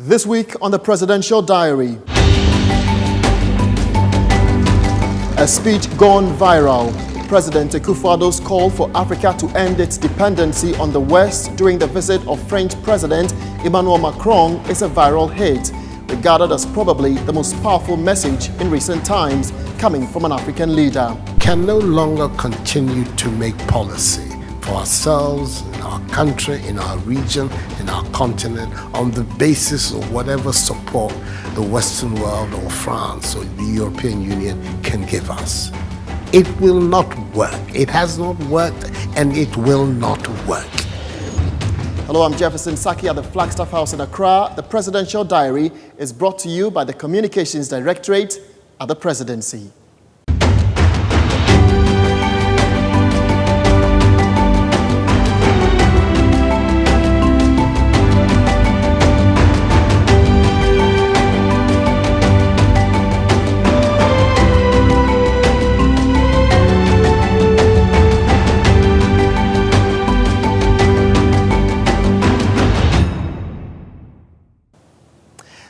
This week on the Presidential Diary, a speech gone viral. President Akufo Addo's call for Africa to end its dependency on the West during the visit of French President Emmanuel Macron is a viral hit, regarded as probably the most powerful message in recent times coming from an African leader. Can no longer continue to make policy for ourselves, in our country, in our region, in our continent, on the basis of whatever support the Western world or France or the European Union can give us. It will not work. It has not worked and it will not work. Hello, I'm Jefferson Saki at the Flagstaff House in Accra. The Presidential Diary is brought to you by the Communications Directorate at the Presidency.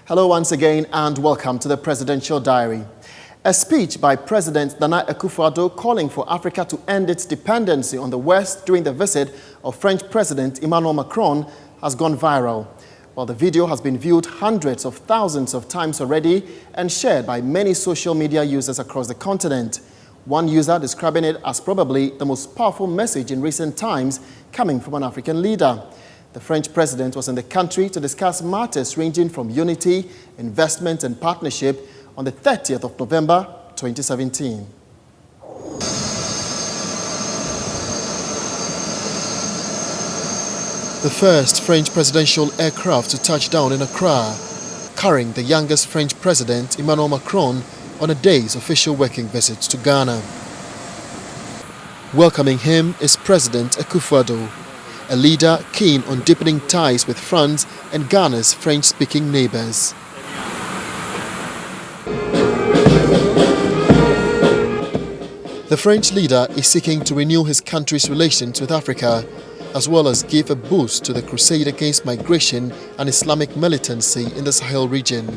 Hello once again and welcome to the Presidential Diary. A speech by President Akufo Addo calling for Africa to end its dependency on the West during the visit of French President Emmanuel Macron has gone viral. While the video has been viewed hundreds of thousands of times already and shared by many social media users across the continent. One user describing it as probably the most powerful message in recent times coming from an African leader. The French president was in the country to discuss matters ranging from unity, investment and partnership on the 30th of November 2017. The first French presidential aircraft to touch down in Accra, carrying the youngest French president Emmanuel Macron on a day's official working visit to Ghana. Welcoming him is President Akufo Addo, a leader keen on deepening ties with France and Ghana's French-speaking neighbors. The French leader is seeking to renew his country's relations with Africa, as well as give a boost to the crusade against migration and Islamic militancy in the Sahel region.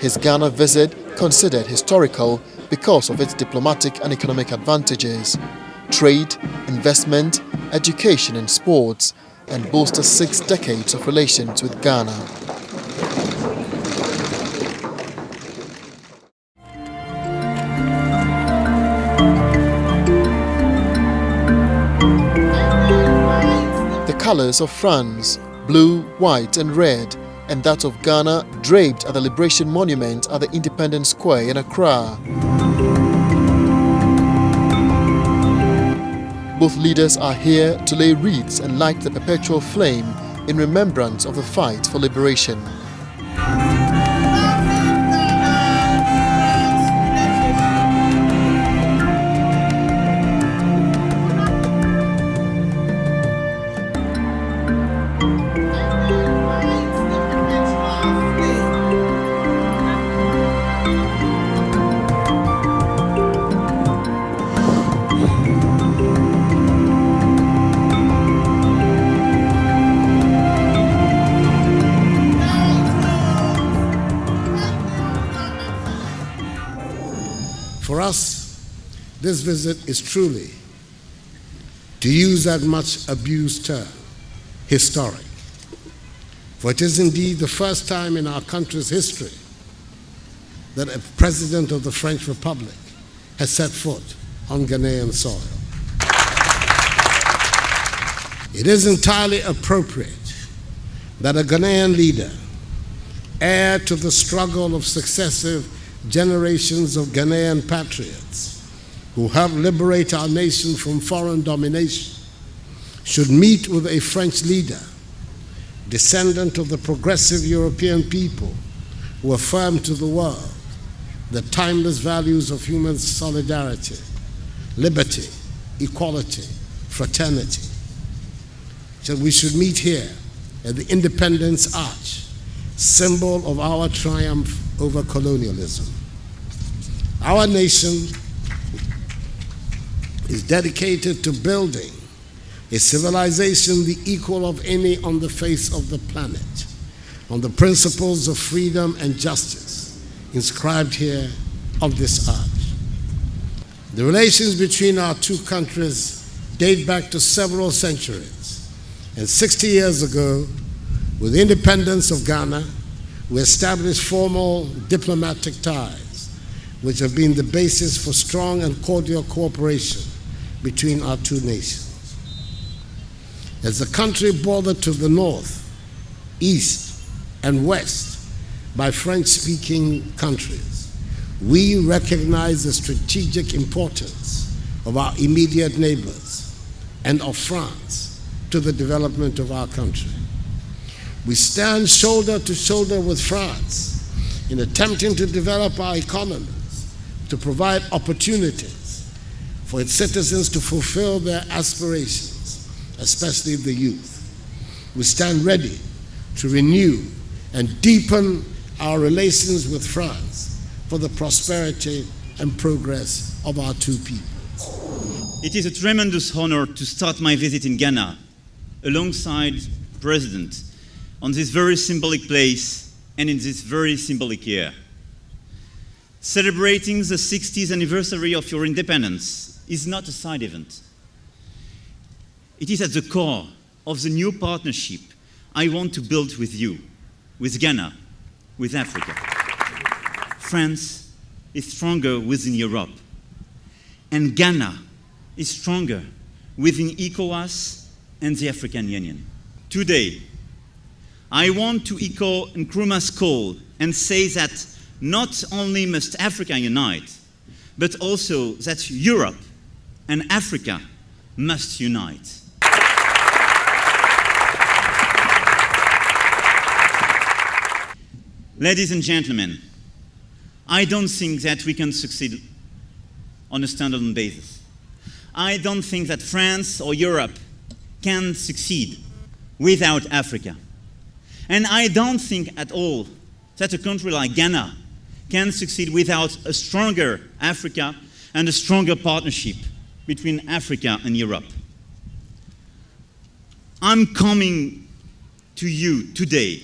His Ghana visit considered historical because of its diplomatic and economic advantages. Trade, investment, education and sports, and boasts 6 decades of relations with Ghana. The colors of France, blue, white and red, and that of Ghana draped at the Liberation Monument at the Independence Square in Accra. Both leaders are here to lay wreaths and light the perpetual flame in remembrance of the fight for liberation. For us, this visit is truly, to use that much abused term, historic. For it is indeed the first time in our country's history that a president of the French Republic has set foot on Ghanaian soil. It is entirely appropriate that a Ghanaian leader, heir to the struggle of successive generations of Ghanaian patriots who helped liberate our nation from foreign domination, should meet with a French leader, descendant of the progressive European people who affirmed to the world the timeless values of human solidarity, liberty, equality, fraternity. So we should meet here at the Independence Arch, symbol of our triumph over colonialism. Our nation is dedicated to building a civilization the equal of any on the face of the planet, on the principles of freedom and justice inscribed here on this arch. The relations between our two countries date back to several centuries, and 60 years ago, with the independence of Ghana, we established formal diplomatic ties, which have been the basis for strong and cordial cooperation between our two nations. As a country bordered to the north, east, and west by French-speaking countries, we recognize the strategic importance of our immediate neighbors and of France to the development of our country. We stand shoulder to shoulder with France in attempting to develop our economies, to provide opportunities for its citizens to fulfill their aspirations, especially the youth. We stand ready to renew and deepen our relations with France for the prosperity and progress of our two peoples. It is a tremendous honor to start my visit in Ghana alongside the President on this very symbolic place and in this very symbolic year. Celebrating the 60th anniversary of your independence is not a side event. It is at the core of the new partnership I want to build with you, with Ghana, with Africa. France is stronger within Europe, and Ghana is stronger within ECOWAS and the African Union. Today, I want to echo Nkrumah's call and say that not only must Africa unite, but also that Europe and Africa must unite. Ladies and gentlemen, I don't think that we can succeed on a standalone basis. I don't think that France or Europe can succeed without Africa. And I don't think at all that a country like Ghana can succeed without a stronger Africa and a stronger partnership between Africa and Europe. I'm coming to you today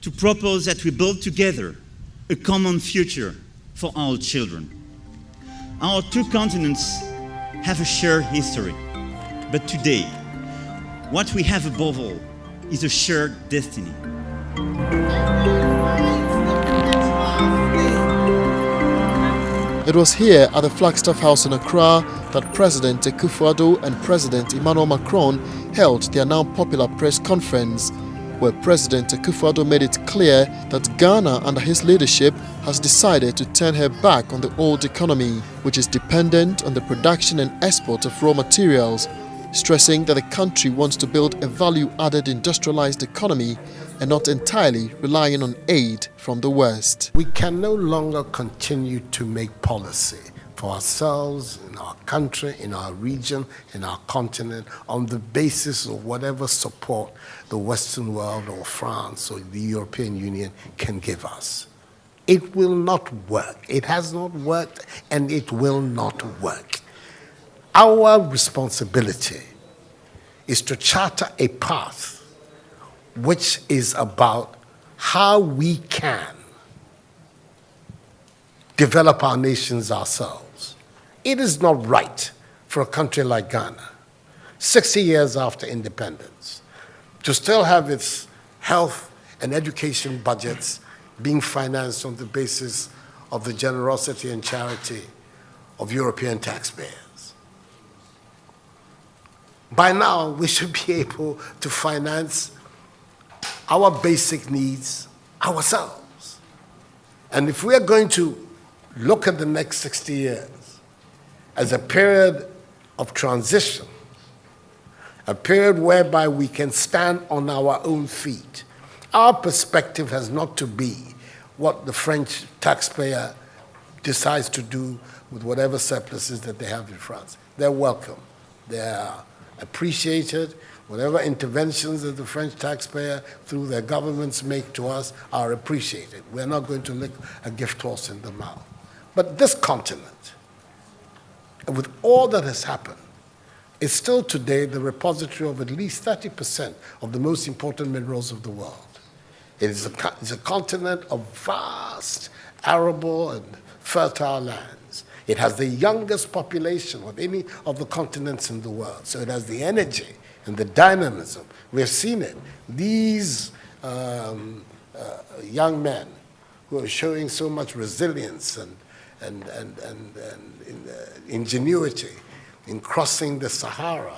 to propose that we build together a common future for our children. Our two continents have a shared history, but today, what we have above all is a shared destiny. It was here at the Flagstaff House in Accra that President Akufo Addo and President Emmanuel Macron held their now popular press conference, where President Akufo Addo made it clear that Ghana, under his leadership, has decided to turn her back on the old economy, which is dependent on the production and export of raw materials, stressing that the country wants to build a value-added industrialized economy and not entirely relying on aid from the West. We can no longer continue to make policy for ourselves, in our country, in our region, in our continent, on the basis of whatever support the Western world or France or the European Union can give us. It will not work. It has not worked, and it will not work. Our responsibility is to charter a path which is about how we can develop our nations ourselves. It is not right for a country like Ghana, 60 years after independence, to still have its health and education budgets being financed on the basis of the generosity and charity of European taxpayers. By now, we should be able to finance our basic needs ourselves. And if we are going to look at the next 60 years as a period of transition, a period whereby we can stand on our own feet, our perspective has not to be what the French taxpayer decides to do with whatever surpluses that they have in France. They're welcome. They're appreciated. Whatever interventions that the French taxpayer through their governments make to us are appreciated. We're not going to lick a gift horse in the mouth. But this continent, with all that has happened, is still today the repository of at least 30% of the most important minerals of the world. It is a continent of vast, arable, and fertile lands. It has the youngest population of any of the continents in the world. So it has the energy and the dynamism. We have seen it. These young men who are showing so much resilience and ingenuity in crossing the Sahara,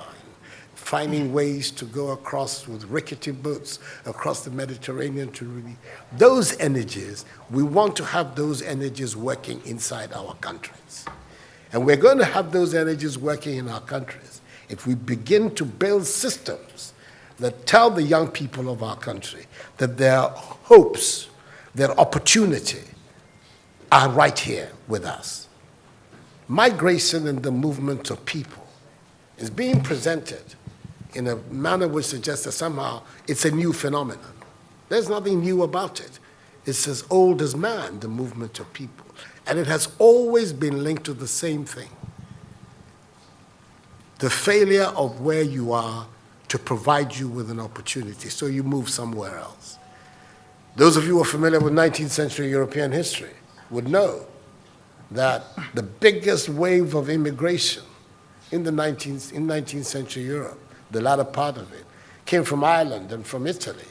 finding ways to go across with rickety boats across the Mediterranean to really, those energies, we want to have those energies working inside our countries. And we're going to have those energies working in our countries if we begin to build systems that tell the young people of our country that their hopes, their opportunity are right here with us. Migration and the movement of people is being presented in a manner which suggests that somehow it's a new phenomenon. There's nothing new about it. It's as old as man, the movement of people. And it has always been linked to the same thing: the failure of where you are to provide you with an opportunity, so you move somewhere else. Those of you who are familiar with 19th century European history would know that the biggest wave of immigration in 19th century Europe, the latter part of it, came from Ireland and from Italy.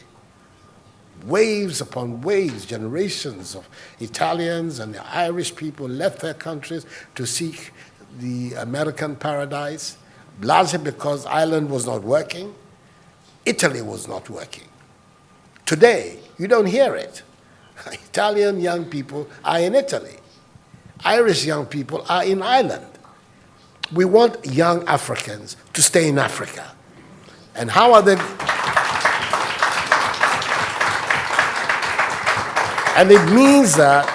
Waves upon waves, generations of Italians and the Irish people left their countries to seek the American paradise, largely because Ireland was not working, Italy was not working. Today, you don't hear it. Italian young people are in Italy. Irish young people are in Ireland. We want young Africans to stay in Africa. And how are they? And it means that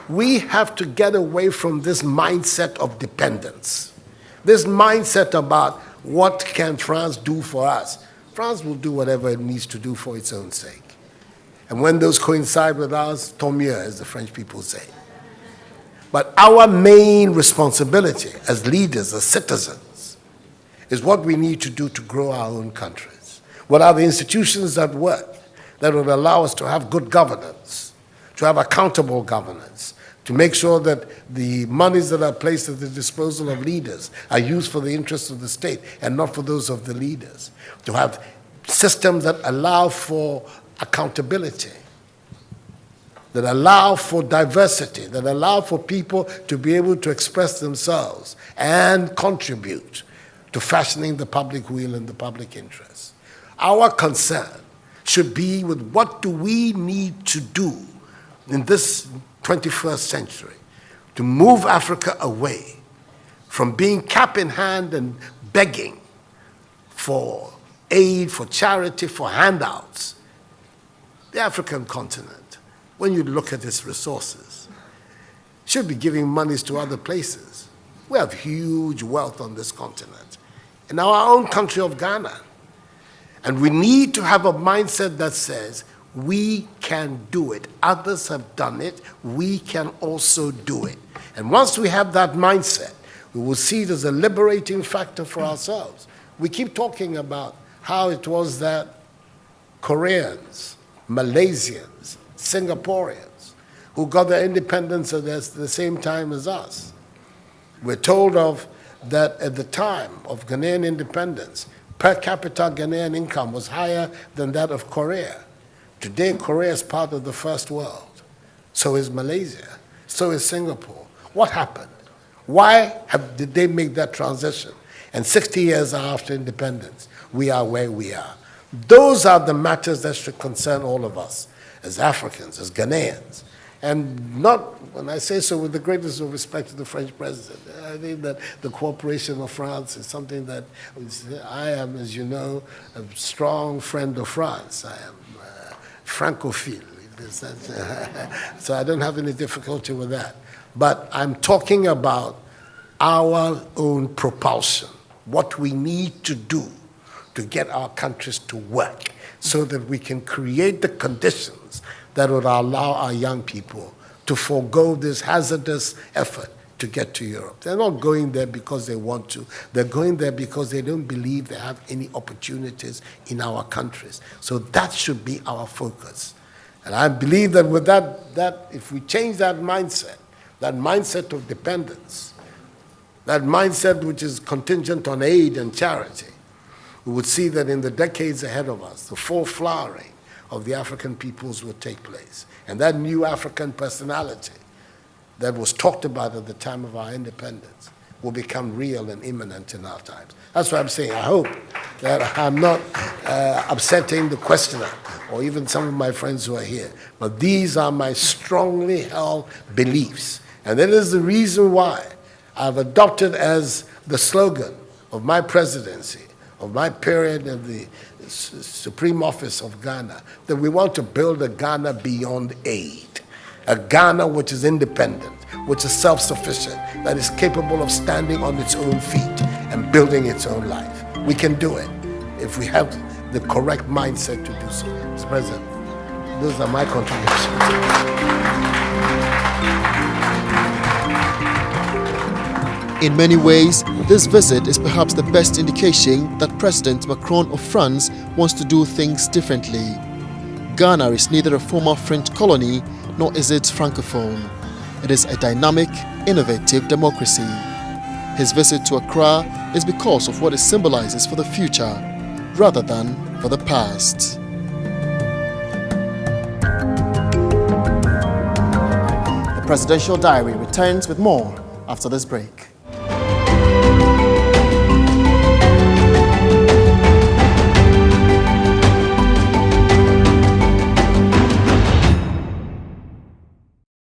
we have to get away from this mindset of dependence, this mindset about what can France do for us. France will do whatever it needs to do for its own sake. And when those coincide with ours, tant mieux, as the French people say. But our main responsibility as leaders, as citizens, is what we need to do to grow our own countries. What are the institutions that work, that will allow us to have good governance, to have accountable governance, to make sure that the monies that are placed at the disposal of leaders are used for the interests of the state and not for those of the leaders, to have systems that allow for accountability, that allow for diversity, that allow for people to be able to express themselves and contribute to fashioning the public will and the public interest. Our concern should be with what do we need to do in this 21st century to move Africa away from being cap in hand and begging for aid, for charity, for handouts. The African continent, when you look at its resources, should be giving monies to other places. We have huge wealth on this continent. In our own country of Ghana. And we need to have a mindset that says, we can do it. Others have done it. We can also do it. And once we have that mindset, we will see it as a liberating factor for ourselves. We keep talking about how it was that Koreans, Malaysians, Singaporeans, who got their independence at the same time as us. We're told of that at the time of Ghanaian independence, per capita Ghanaian income was higher than that of Korea. Today, Korea is part of the first world. So is Malaysia. So is Singapore. What happened? Why did they make that transition? And 60 years after independence, we are where we are. Those are the matters that should concern all of us as Africans, as Ghanaians. And not, when I say so with the greatest of respect to the French president, I think that the cooperation of France is something that I am, as you know, a strong friend of France. I am Francophile, so I don't have any difficulty with that. But I'm talking about our own propulsion, what we need to do to get our countries to work so that we can create the conditions that would allow our young people to forego this hazardous effort to get to Europe. They're not going there because they want to. They're going there because they don't believe they have any opportunities in our countries. So that should be our focus. And I believe that with that if we change that mindset of dependence, that mindset which is contingent on aid and charity, we would see that in the decades ahead of us, the full flowering of the African peoples would take place. And that new African personality that was talked about at the time of our independence will become real and imminent in our times. That's what I'm saying. I hope that I'm not upsetting the questioner or even some of my friends who are here. But these are my strongly held beliefs. And that is the reason why I've adopted as the slogan of my presidency, of my period of the Supreme Office of Ghana, that we want to build a Ghana beyond aid. A Ghana which is independent, which is self-sufficient, that is capable of standing on its own feet and building its own life. We can do it if we have the correct mindset to do so. Mr. President, those are my contributions. In many ways, this visit is perhaps the best indication that President Macron of France wants to do things differently. Ghana is neither a former French colony nor is it francophone. It is a dynamic, innovative democracy. His visit to Accra is because of what it symbolizes for the future, rather than for the past. The Presidential Diary returns with more after this break.